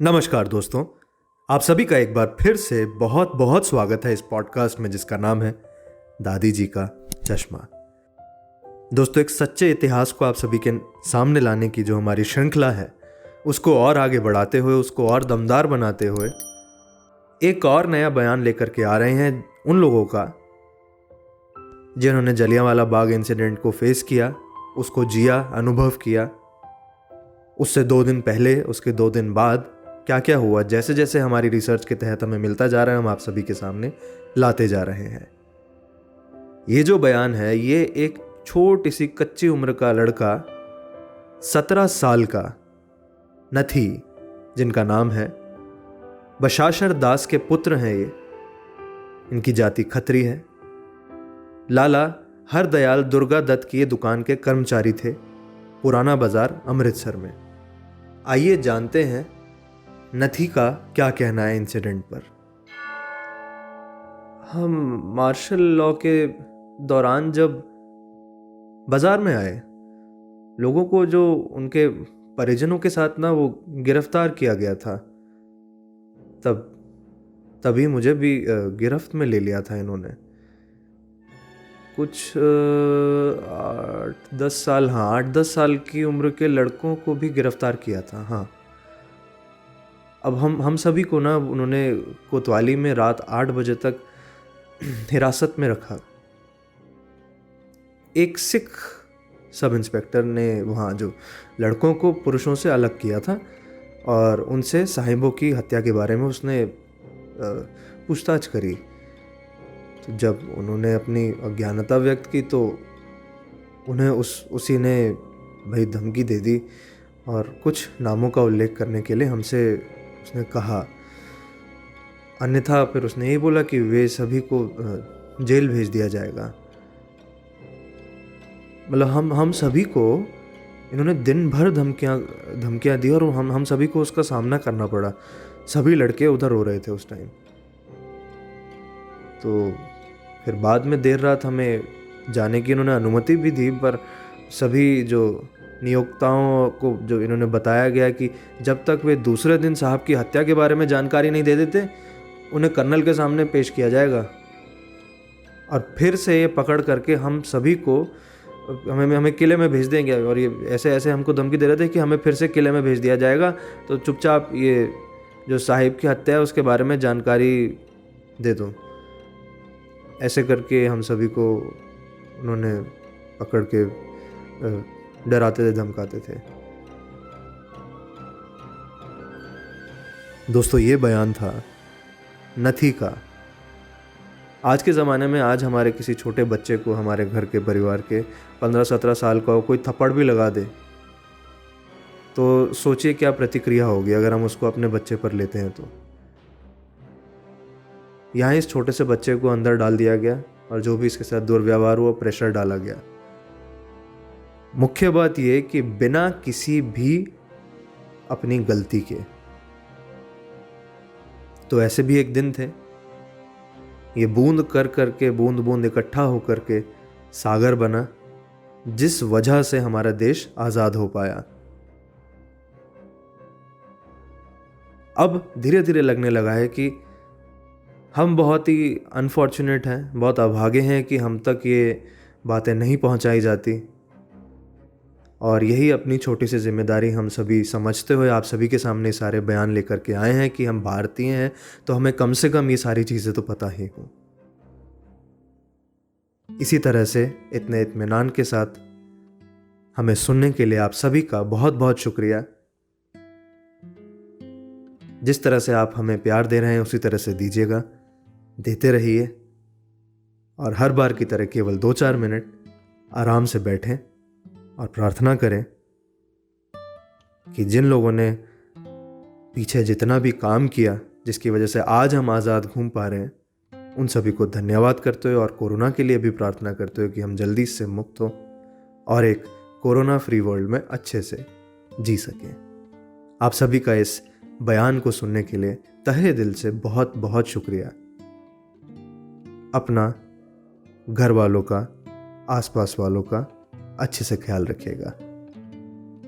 नमस्कार दोस्तों, आप सभी का एक बार फिर से बहुत बहुत स्वागत है इस पॉडकास्ट में जिसका नाम है दादी जी का चश्मा। दोस्तों, एक सच्चे इतिहास को आप सभी के सामने लाने की जो हमारी श्रृंखला है उसको और आगे बढ़ाते हुए, उसको और दमदार बनाते हुए एक और नया बयान लेकर के आ रहे हैं उन लोगों का जिन्होंने जलियांवाला बाग इंसिडेंट को फेस किया, उसको जिया, अनुभव किया। उससे 2 दिन पहले, उसके 2 दिन बाद क्या क्या हुआ, जैसे जैसे हमारी रिसर्च के तहत हमें मिलता जा रहा है हम आप सभी के सामने लाते जा रहे हैं। ये जो बयान है, ये एक छोटी सी कच्ची उम्र का लड़का, 17 साल का नथी, जिनका नाम है बशाशर दास के पुत्र हैं ये। इनकी जाति खत्री है। लाला हरदयाल दुर्गा दत्त की ये दुकान के कर्मचारी थे, पुराना बाजार अमृतसर में। आइए जानते हैं नथी का क्या कहना है इंसिडेंट पर। हम मार्शल लॉ के दौरान जब बाजार में आए, लोगों को जो उनके परिजनों के साथ ना वो गिरफ्तार किया गया था, तभी मुझे भी गिरफ्त में ले लिया था इन्होंने। कुछ 8-10 साल की उम्र के लड़कों को भी गिरफ्तार किया था। हाँ, अब हम सभी को ना उन्होंने कोतवाली में रात 8 बजे तक हिरासत में रखा। एक सिख सब इंस्पेक्टर ने वहाँ जो लड़कों को पुरुषों से अलग किया था और उनसे साहिबों की हत्या के बारे में उसने पूछताछ करी। तो जब उन्होंने अपनी अज्ञानता व्यक्त की तो उन्हें उसी ने भाई धमकी दे दी और कुछ नामों का उल्लेख करने के लिए हमसे उसने कहा। अन्यथा फिर उसने यही बोला कि वे सभी को जेल भेज दिया जाएगा। मतलब हम सभी को इन्होंने दिन भर धमकियां दी और हम सभी को उसका सामना करना पड़ा। सभी लड़के उधर रो रहे थे उस टाइम। तो फिर बाद में देर रात हमें जाने की इन्होंने अनुमति भी दी, पर सभी जो नियोक्ताओं को जो इन्होंने बताया गया कि जब तक वे दूसरे दिन साहब की हत्या के बारे में जानकारी नहीं दे देते, उन्हें कर्नल के सामने पेश किया जाएगा। और फिर से ये पकड़ करके हम सभी को हमें किले में भेज देंगे। और ये ऐसे हमको धमकी दे रहे थे कि हमें फिर से किले में भेज दिया जाएगा, तो चुपचाप ये जो साहिब की हत्या है उसके बारे में जानकारी दे दो। ऐसे करके हम सभी को उन्होंने पकड़ के डराते थे, धमकाते थे। दोस्तों, ये बयान था नथी का। आज के ज़माने में आज हमारे किसी छोटे बच्चे को, हमारे घर के परिवार के 15-17 साल का कोई थप्पड़ भी लगा दे तो सोचिए क्या प्रतिक्रिया होगी अगर हम उसको अपने बच्चे पर लेते हैं। तो यहाँ इस छोटे से बच्चे को अंदर डाल दिया गया और जो भी इसके साथ दुर्व्यवहार हुआ, प्रेशर डाला गया। मुख्य बात यह कि बिना किसी भी अपनी गलती के। तो ऐसे भी एक दिन थे, ये बूंद करके बूंद बूंद इकट्ठा होकर के सागर बना, जिस वजह से हमारा देश आजाद हो पाया। अब धीरे धीरे लगने लगा है कि हम बहुत ही अनफॉर्चुनेट हैं, बहुत अभागे हैं कि हम तक ये बातें नहीं पहुंचाई जाती। और यही अपनी छोटी सी जिम्मेदारी हम सभी समझते हुए आप सभी के सामने सारे बयान लेकर के आए हैं कि हम भारतीय हैं तो हमें कम से कम ये सारी चीज़ें तो पता ही हो। इसी तरह से इतने इत्मीनान के साथ हमें सुनने के लिए आप सभी का बहुत बहुत शुक्रिया। जिस तरह से आप हमें प्यार दे रहे हैं उसी तरह से दीजिएगा, देते रहिए। और हर बार की तरह केवल 2-4 मिनट आराम से बैठें और प्रार्थना करें कि जिन लोगों ने पीछे जितना भी काम किया, जिसकी वजह से आज हम आज़ाद घूम पा रहे हैं, उन सभी को धन्यवाद करते हुए और कोरोना के लिए भी प्रार्थना करते हुए कि हम जल्दी इससे मुक्त हो और एक कोरोना फ्री वर्ल्ड में अच्छे से जी सकें। आप सभी का इस बयान को सुनने के लिए तहे दिल से बहुत बहुत शुक्रिया। अपना, घर वालों का, आसपास वालों का अच्छे से ख्याल रखिएगा।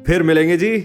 फिर मिलेंगे जी।